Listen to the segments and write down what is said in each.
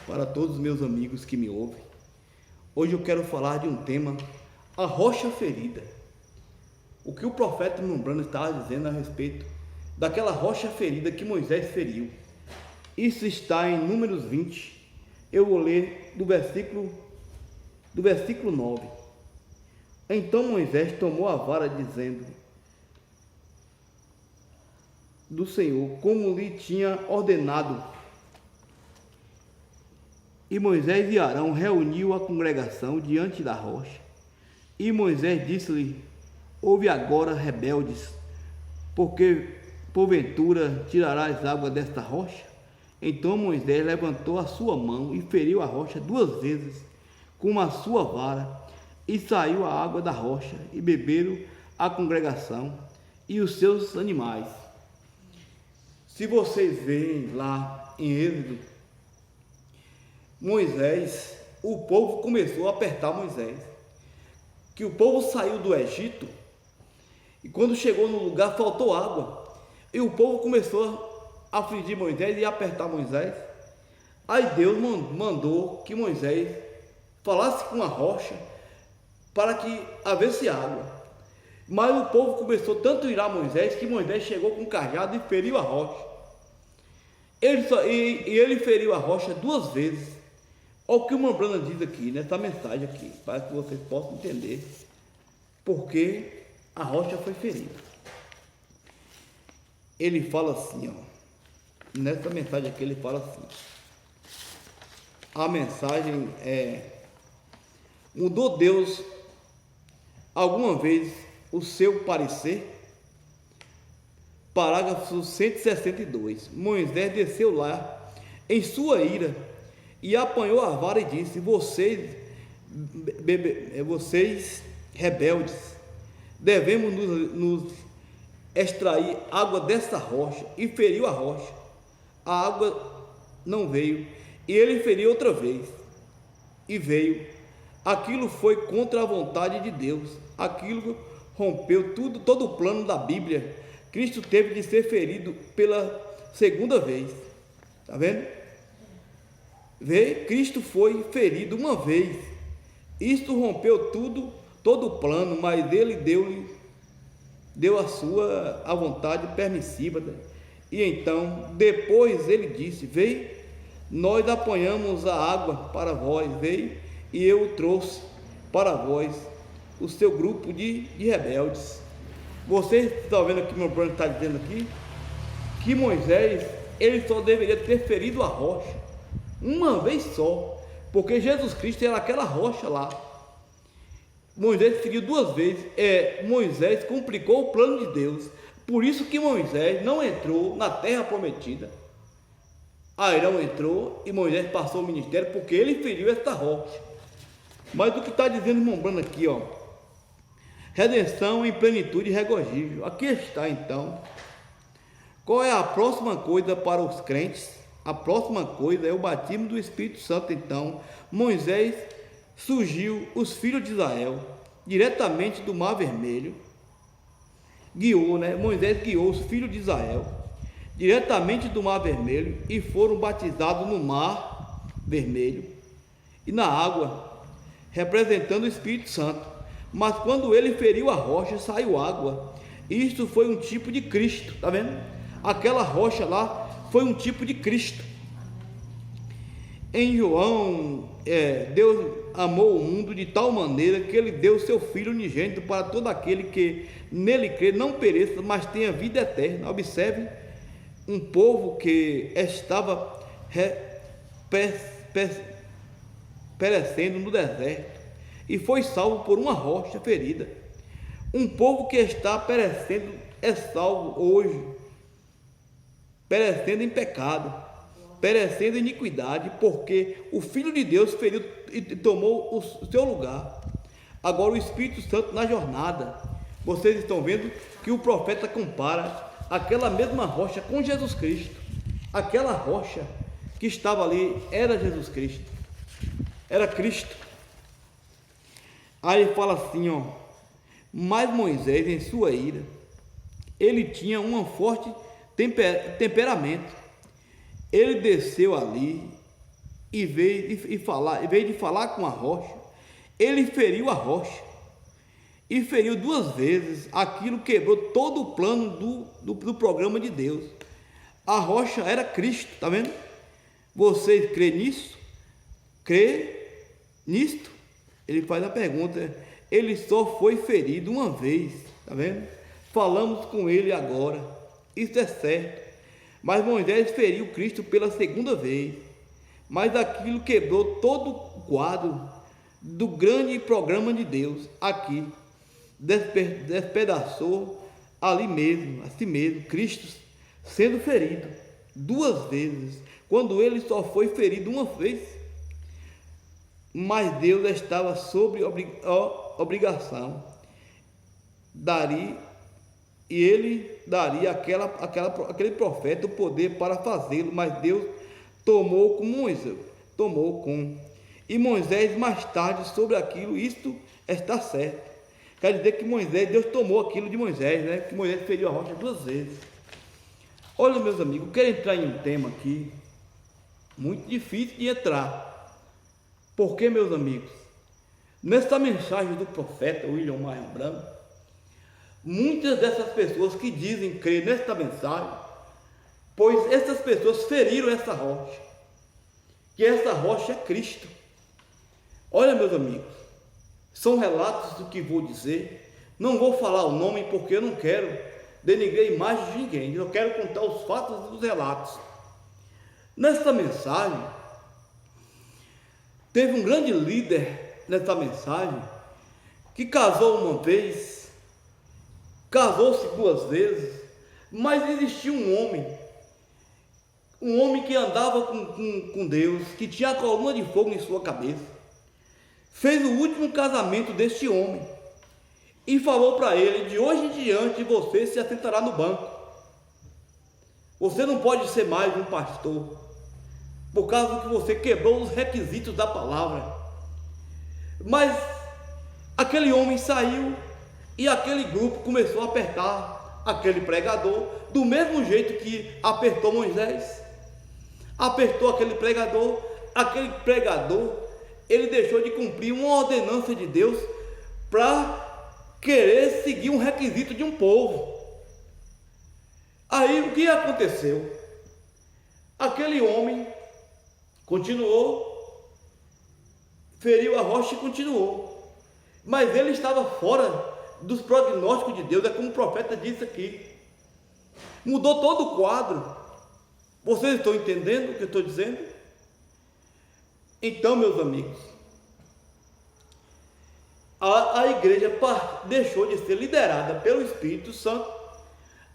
para todos os meus amigos que me ouvem. Hoje eu quero falar de um tema, a rocha ferida. O que o profeta Membrana estava dizendo a respeito daquela rocha ferida que Moisés feriu. Isso está em Números 20. Eu vou ler do versículo 9. Então Moisés tomou a vara, dizendo do Senhor, como lhe tinha ordenado. E Moisés e Arão reuniu a congregação diante da rocha. E Moisés disse-lhe: ouve agora, rebeldes, porque porventura tirarás água desta rocha? Então Moisés levantou a sua mão e feriu a rocha 2 vezes com a sua vara, e saiu a água da rocha, e beberam a congregação e os seus animais. Se vocês veem lá em Êxodo, Moisés, o povo começou a apertar Moisés, que o povo saiu do Egito e quando chegou no lugar faltou água, e o povo começou a afligir Moisés e apertar Moisés. Aí Deus mandou que Moisés falasse com a rocha para que houvesse água. Mas o povo começou tanto a irar Moisés que Moisés chegou com um cajado e feriu a rocha. Ele feriu a rocha 2 vezes. Olha o que o Membrana diz aqui, nessa mensagem aqui, para que vocês possam entender porque a rocha foi ferida. Ele fala assim, ó, nessa mensagem aqui ele fala assim, a mensagem é: mudou Deus alguma vez o seu parecer? Parágrafo 162. Moisés desceu lá em sua ira e apanhou a vara e disse: vocês rebeldes, devemos nos extrair água dessa rocha. E feriu a rocha, a água não veio, e ele feriu outra vez, e veio. Aquilo foi contra a vontade de Deus, aquilo rompeu todo o plano da Bíblia. Cristo teve de ser ferido pela 2ª vez, está vendo? Cristo foi ferido uma vez, isto rompeu todo o plano, mas ele deu a vontade permissiva. E então, depois ele disse: veio, nós apanhamos a água para vós, veio, e eu trouxe para vós o seu grupo de rebeldes. Vocês estão vendo aqui, meu plano está dizendo aqui, que Moisés, ele só deveria ter ferido a rocha uma vez só, porque Jesus Cristo era aquela rocha lá. Moisés feriu 2 vezes. Moisés complicou o plano de Deus. Por isso que Moisés não entrou na terra prometida. Arão entrou e Moisés passou o ministério porque ele feriu esta rocha. Mas o que está dizendo o Membrana aqui, ó, redenção em plenitude e regozijo. Aqui está então. Qual é a próxima coisa para os crentes? A próxima coisa é o batismo do Espírito Santo. Então Moisés surgiu os filhos de Israel diretamente do Mar Vermelho. Moisés guiou os filhos de Israel diretamente do Mar Vermelho e foram batizados no Mar Vermelho e na água, representando o Espírito Santo. Mas quando ele feriu a rocha, saiu água. Isto foi um tipo de Cristo, tá vendo? Aquela rocha lá foi um tipo de Cristo. Em João, Deus amou o mundo de tal maneira que ele deu seu Filho unigênito para todo aquele que nele crê não pereça, mas tenha vida eterna. Observe, um povo que estava perecendo no deserto e foi salvo por uma rocha ferida. Um povo que está perecendo é salvo hoje, perecendo em pecado, perecendo em iniquidade, porque o Filho de Deus feriu e tomou o seu lugar. Agora o Espírito Santo na jornada. Vocês estão vendo que o profeta compara aquela mesma rocha com Jesus Cristo. Aquela rocha que estava ali era Jesus Cristo, era Cristo. Aí ele fala assim, ó: mas Moisés, em sua ira, ele tinha um forte temperamento. Ele desceu ali em vez de falar com a rocha, ele feriu a rocha. E feriu 2 vezes. Aquilo quebrou todo o plano do programa de Deus. A rocha era Cristo, está vendo? Você crê nisso? Crê nisto? Ele faz a pergunta. Ele só foi ferido uma vez, está vendo? Falamos com ele agora. Isso é certo. Mas Moisés feriu Cristo pela 2ª vez. Mas aquilo quebrou todo o quadro do grande programa de Deus aqui. Despedaçou ali mesmo, a si mesmo, Cristo sendo ferido 2 vezes, quando ele só foi ferido uma vez. Mas Deus estava sob obrigação, e ele daria aquele profeta o poder para fazê-lo, mas Deus tomou com e Moisés mais tarde sobre aquilo. Isto está certo. Quer dizer que Deus tomou aquilo de Moisés, né? Que Moisés feriu a rocha 2 vezes. Olha, meus amigos, eu quero entrar em um tema aqui muito difícil de entrar. Porque, meus amigos, nesta mensagem do profeta William Marion Branham, muitas dessas pessoas que dizem crer nesta mensagem, pois essas pessoas feriram essa rocha, que essa rocha é Cristo. Olha, meus amigos, são relatos do que vou dizer. Não vou falar o nome porque eu não quero denigrar a imagem de ninguém. Eu quero contar os fatos dos relatos. Nesta mensagem, teve um grande líder nessa mensagem que casou uma vez, casou-se 2 vezes, mas existia um homem que andava com Deus, que tinha a coluna de fogo em sua cabeça. Fez o último casamento deste homem e falou para ele: de hoje em diante você se assentará no banco. Você não pode ser mais um pastor, por causa que você quebrou os requisitos da palavra. Mas aquele homem saiu e aquele grupo começou a apertar aquele pregador, do mesmo jeito que apertou Moisés. Apertou aquele pregador, ele deixou de cumprir uma ordenança de Deus para querer seguir um requisito de um povo. Aí o que aconteceu? Aquele homem continuou, feriu a rocha e continuou, mas ele estava fora dos prognósticos de Deus. É como o profeta disse aqui, mudou todo o quadro. Vocês estão entendendo o que eu estou dizendo? Então, meus amigos, a igreja deixou de ser liderada pelo Espírito Santo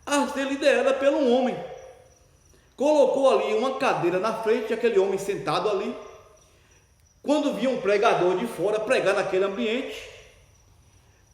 a ser liderada pelo um homem. Colocou ali uma cadeira na frente, aquele homem sentado ali. Quando via um pregador de fora pregar naquele ambiente,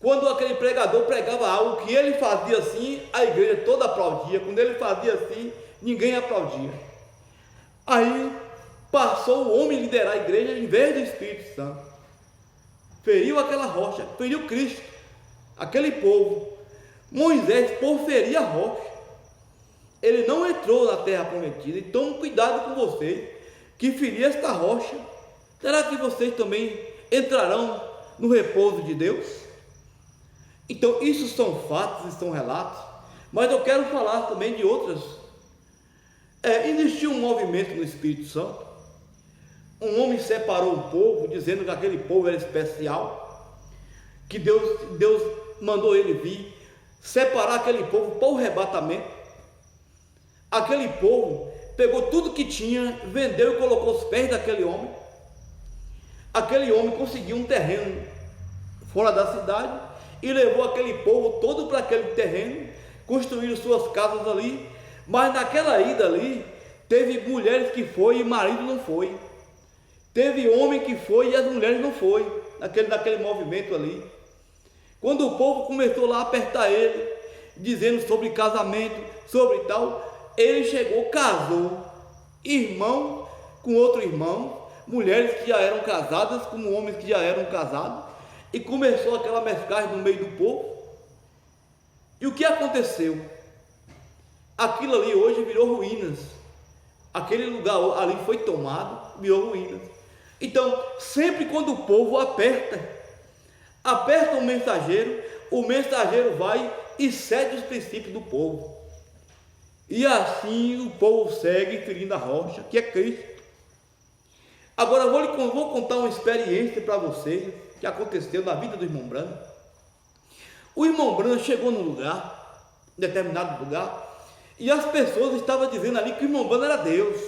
quando aquele pregador pregava algo que ele fazia assim, a igreja toda aplaudia. Quando ele fazia assim, ninguém aplaudia. Aí passou o homem a liderar a igreja em vez do Espírito Santo. Feriu aquela rocha, feriu Cristo, aquele povo. Moisés, por ferir a rocha, ele não entrou na terra prometida. Então, cuidado com vocês que ferir esta rocha. Será que vocês também entrarão no repouso de Deus? Então, isso são fatos e são relatos. Mas eu quero falar também de outras. Existiu um movimento no Espírito Santo. Um homem separou um povo, dizendo que aquele povo era especial, que Deus mandou ele vir separar aquele povo para o arrebatamento. Aquele povo pegou tudo que tinha, vendeu e colocou aos pés daquele homem. Aquele homem conseguiu um terreno fora da cidade e levou aquele povo todo para aquele terreno, construíram suas casas ali. Mas naquela ida ali, teve mulheres que foi e marido não foi. Teve homem que foi e as mulheres não foi, naquele movimento ali. Quando o povo começou lá a apertar ele, dizendo sobre casamento, sobre tal, ele chegou, casou, irmão com outro irmão, mulheres que já eram casadas com homens que já eram casados, e começou aquela mesclagem no meio do povo. E o que aconteceu? Aquilo ali hoje virou ruínas. aquele lugar ali foi tomado, virou ruínas. Então, sempre quando o povo aperta o mensageiro vai e cede os princípios do povo. E assim o povo segue ferindo a rocha, que é Cristo. Agora vou contar uma experiência para vocês que aconteceu na vida do irmão Brando. O irmão Brando chegou num lugar, determinado lugar, e as pessoas estavam dizendo ali que o irmão Brando era Deus.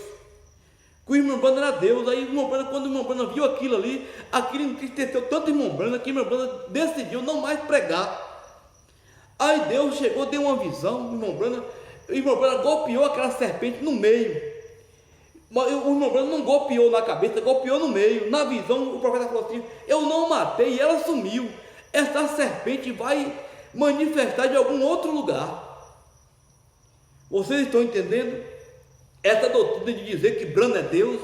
Que o irmão Brando era Deus. Aí quando o irmão Brando viu aquilo ali, aquilo entristeceu tanto o irmão Brando que o irmão Brando decidiu não mais pregar. Aí Deus chegou, deu uma visão, o irmão Brando golpeou aquela serpente no meio. O irmão Brando não golpeou na cabeça, golpeou no meio. Na visão, o profeta falou assim: eu não matei e ela sumiu. Essa serpente vai manifestar de algum outro lugar. Vocês estão entendendo? Essa doutrina de dizer que Brando é Deus.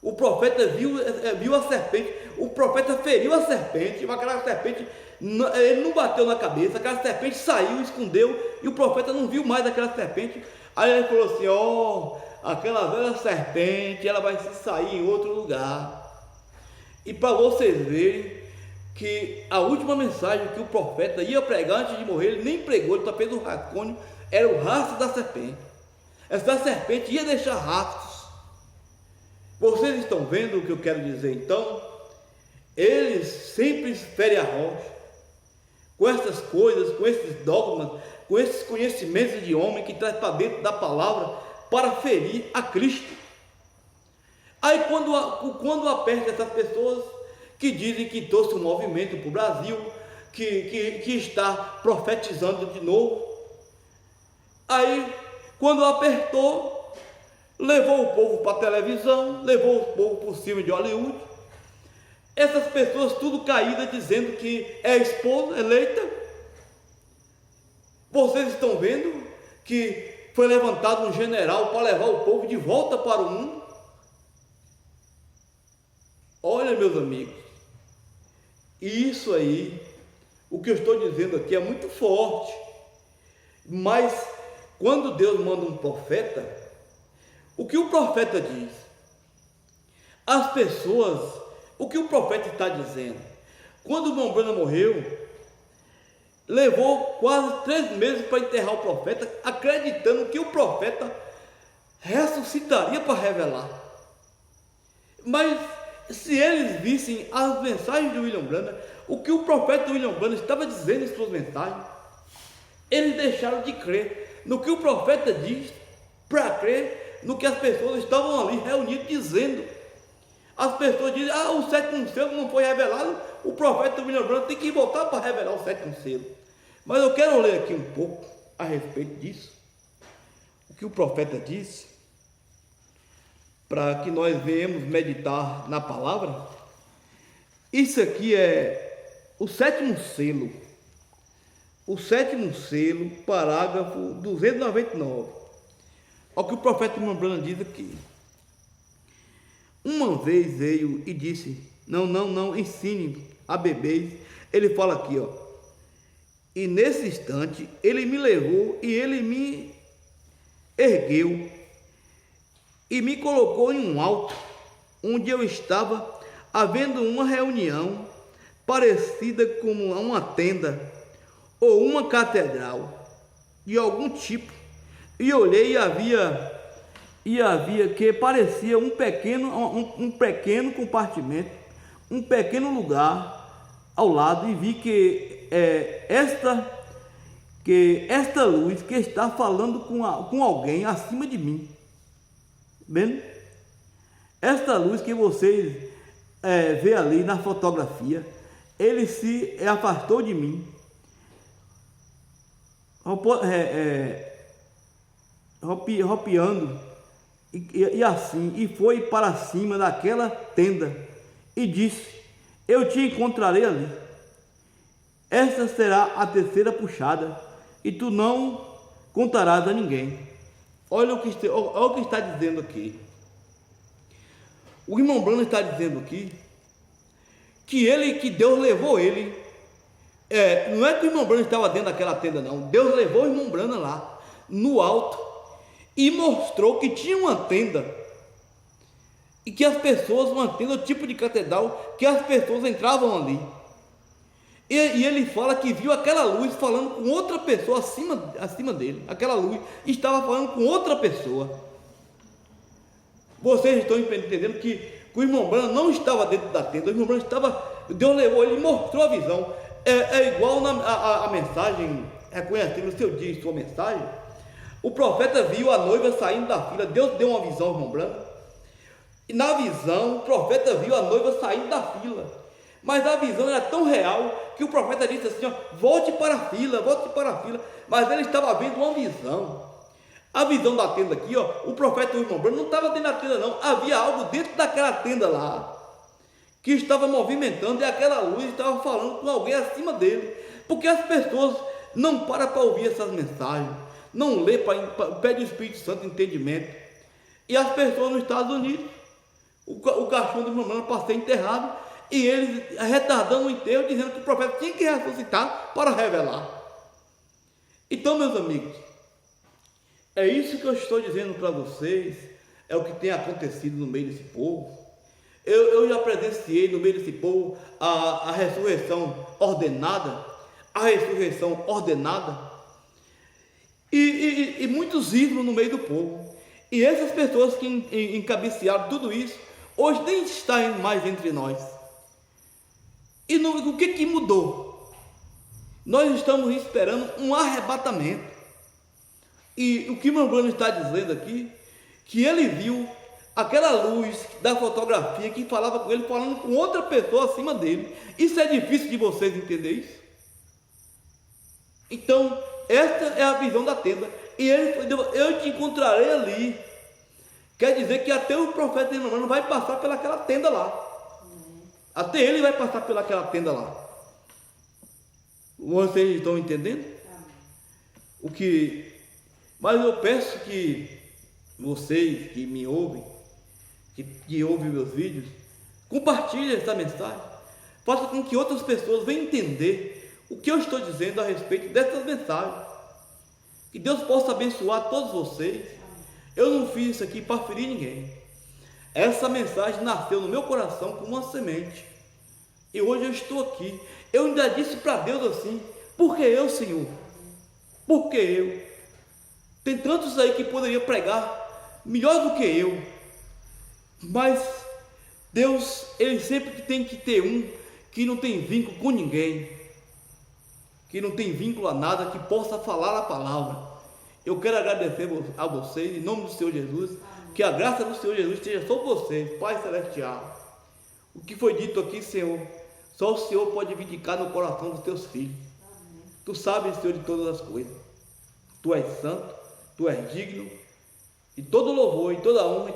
O profeta viu a serpente, o profeta feriu a serpente, aquela serpente, ele não bateu na cabeça, aquela serpente saiu, escondeu, e o profeta não viu mais aquela serpente. Aí ele falou assim: aquela velha serpente, ela vai se sair em outro lugar. E para vocês verem que a última mensagem que o profeta ia pregar antes de morrer, ele nem pregou, ele só fez um rascunho, era o rastro da serpente. Essa serpente ia deixar rastros. Vocês estão vendo o que eu quero dizer então? Eles sempre ferem a rocha com essas coisas, com esses dogmas, com esses conhecimentos de homem que traz para dentro da palavra para ferir a Cristo. Aí quando aperta essas pessoas que dizem que trouxe um movimento para o Brasil, que está profetizando de novo, aí quando apertou, levou o povo para a televisão, levou o povo por cima de Hollywood. Essas pessoas tudo caídas dizendo que é esposa eleita. Vocês estão vendo que foi levantado um general para levar o povo de volta para o mundo? Olha, meus amigos, isso aí, o que eu estou dizendo aqui é muito forte, mas quando Deus manda um profeta, o que o profeta diz? As pessoas, o que o profeta está dizendo? Quando o irmão Brando morreu, levou quase 3 meses para enterrar o profeta, acreditando que o profeta ressuscitaria para revelar. Mas se eles vissem as mensagens de William Branham, o que o profeta William Branham estava dizendo em suas mensagens, eles deixaram de crer no que o profeta diz, para crer no que as pessoas estavam ali reunidas dizendo. As pessoas dizem: o 7º selo não foi revelado, o profeta William Branham tem que voltar para revelar o 7º selo. Mas eu quero ler aqui um pouco a respeito disso, o que o profeta disse, para que nós venhamos meditar na palavra. Isso aqui é o 7º selo. O 7º selo, parágrafo 299. Olha o que o profeta William Branham diz aqui. Uma vez veio e disse: não, ensine a bebês. Ele fala aqui, e nesse instante ele me levou e ele me ergueu e me colocou em um alto, onde eu estava havendo uma reunião parecida com uma tenda ou uma catedral de algum tipo, e olhei e havia que parecia um pequeno compartimento, um pequeno lugar ao lado, e vi que esta luz que está falando com alguém acima de mim. Vendo? Esta luz que vocês vê ali na fotografia, ele se afastou de mim, ropeando e assim, e foi para cima daquela tenda e disse: eu te encontrarei ali. Esta será a terceira puxada, e tu não contarás a ninguém. Olha o que está dizendo aqui. O irmão Branham está dizendo aqui que Deus levou ele. Não é que o irmão Branham estava dentro daquela tenda, não. Deus levou o irmão Branham lá, no alto, e mostrou que tinha uma tenda, e que as pessoas, uma tenda, o tipo de catedral, que as pessoas entravam ali. E ele fala que viu aquela luz falando com outra pessoa acima dele. Aquela luz estava falando com outra pessoa. Vocês estão entendendo que o irmão Branham não estava dentro da tenda. O irmão Branham estava... Deus levou, ele mostrou a visão. É igual a mensagem, reconhecendo o seu dia e sua mensagem. O profeta viu a noiva saindo da fila. Deus deu uma visão ao irmão Branham. E na visão, o profeta viu a noiva saindo da fila. Mas a visão era tão real que o profeta disse assim, ó, volte para a fila, volte para a fila. Mas ele estava vendo uma visão. A visão da tenda aqui, ó, o profeta e o irmão Branham não estava dentro da tenda não. Havia algo dentro daquela tenda lá, que estava movimentando, e aquela luz estava falando com alguém acima dele. Porque as pessoas não param para ouvir essas mensagens, não lê, pede o Espírito Santo entendimento. E as pessoas nos Estados Unidos, o caixão do irmão Branham para ser enterrado, e eles retardando o enterro, dizendo que o profeta tinha que ressuscitar para revelar. Então, meus amigos, é isso que eu estou dizendo para vocês, é o que tem acontecido no meio desse povo. Eu já presenciei no meio desse povo a ressurreição ordenada, e muitos ídolos no meio do povo. E essas pessoas que encabecearam tudo isso, hoje nem estão mais entre nós. E o que mudou? Nós estamos esperando um arrebatamento. E o que o irmão Branham está dizendo aqui, que ele viu aquela luz da fotografia que falava com ele, falando com outra pessoa acima dele. Isso é difícil de vocês entenderem isso? Então, esta é a visão da tenda. E ele falou, eu te encontrarei ali. Quer dizer que até o profeta não vai passar pelaquela tenda lá. Até ele vai passar pelaquela tenda lá. Vocês estão entendendo? Mas eu peço que vocês que me ouvem, que ouvem meus vídeos, compartilhem essa mensagem. Faça com que outras pessoas venham entender o que eu estou dizendo a respeito dessas mensagens. Que Deus possa abençoar todos vocês. Eu não fiz isso aqui para ferir ninguém. Essa mensagem nasceu no meu coração como uma semente. E hoje eu estou aqui. Eu ainda disse para Deus assim, por que eu, Senhor? Por que eu? Tem tantos aí que poderiam pregar melhor do que eu. Mas Deus, Ele sempre tem que ter um que não tem vínculo com ninguém, que não tem vínculo a nada, que possa falar a palavra. Eu quero agradecer a vocês, em nome do Senhor Jesus, que a graça do Senhor Jesus esteja sobre vocês, Pai Celestial. O que foi dito aqui, Senhor, só o Senhor pode vindicar no coração dos teus filhos. Tu sabes, Senhor, de todas as coisas. Tu és santo, Tu és digno, e todo louvor, e toda honra,